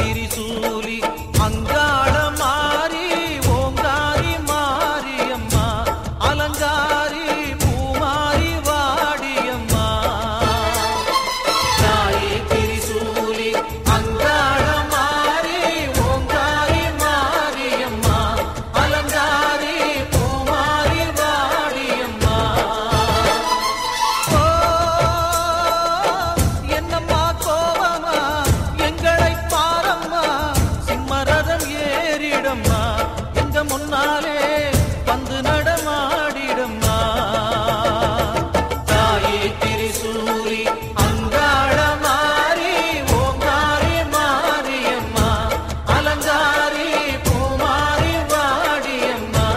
திரிசூலி அங்காள மாறி ஓங்காரி மாரியம்மா அலங்காரி பூமாரி வாடியம்மா தாயே திரிசூலி அங்காள மாறி ஓங்காரி மாரியம்மா அலங்காரி பூமாரி வாடியம்மா ஓ என்னம்மா கோவமா எங்களை பாரம்மா சிம்மரதம் ஏறிடம்மா எங்க முன்னாலே வந்து நடமாடிடம்மா தாயே திரிசூலி அங்காள மாறி ஓங்காரி மாரியம்மா அலங்காரி பூமாரி வாடியம்மா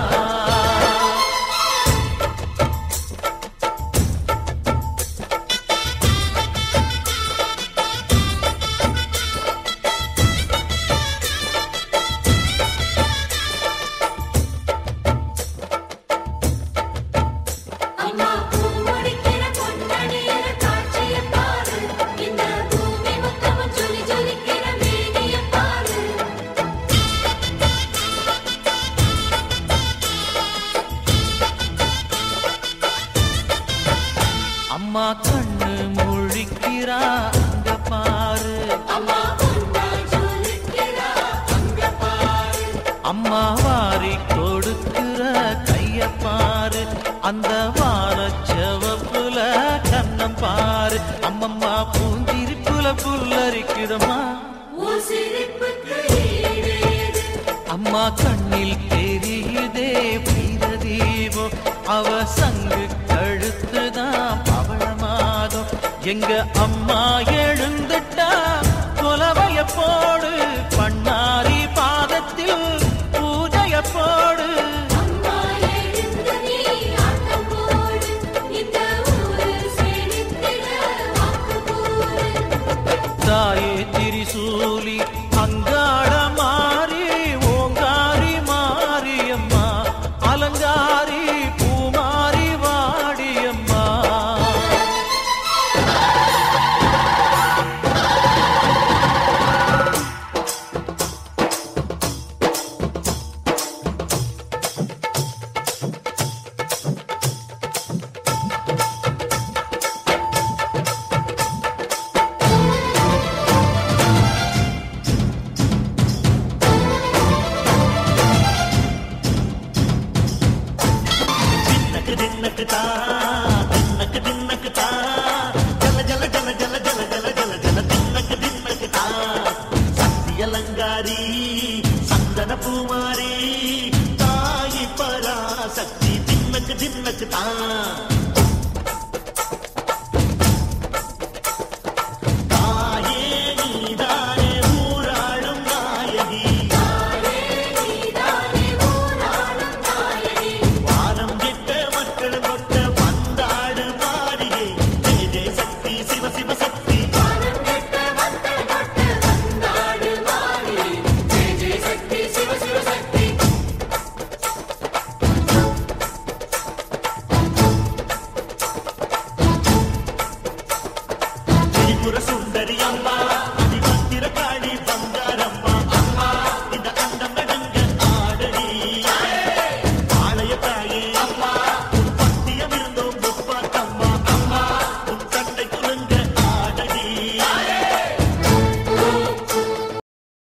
அம்மா பூமுடிக்கிற பொன்னணியிற காட்சிய பாரு இந்த பூமி மொத்தமும் ஜொலி ஜொலிக்கிற மேனிய பாரு அம்மா கண்ணு முழிக்கிறா அங்க பாரு அம்மா பொன்னா ஜொலிக்கிறா அங்க பாரு அம்மா வாரி கொடுக்கிற கைய பாரு அந்த வானச்சவப்புல கண்ணம் பாரு அம்மம்மா பூந்திருப்புல புல்லரிக்குதம்மா உன் சிரிப்புக்கு ஈடேது அம்மா கண்ணில் தெரியுதே வீர தீபம் அவ சங்கு கழுத்துதான் பவளமாகும் எங்க அம்மா எழுந்துட்டா கொலவைய போடு பண்ணாரி பாதத்தில் பூஜைய போடு அம்மா எழுந்து நீ ஆட்டம் போடு இந்த ஊரு செழித்திட வாக்கு கூறு தாயே திரிசூலி அங்காள மாறி ஓங்காரி மாரியம்மா அலங்காரி பூமாரி வாடியம்மா தின்னக்கு தின்னக்கு தா தின்னக்கு தின்னக்கு தா ஜல ஜல ஜல ஜல ஜல ஜல ஜல ஜல தின்னக்கு தின்னக்கு தா சக்தி அலங்காரி சந்தன பூமாரி தாயி பராசக்தி தின்னக்கு தின்னக்கு தா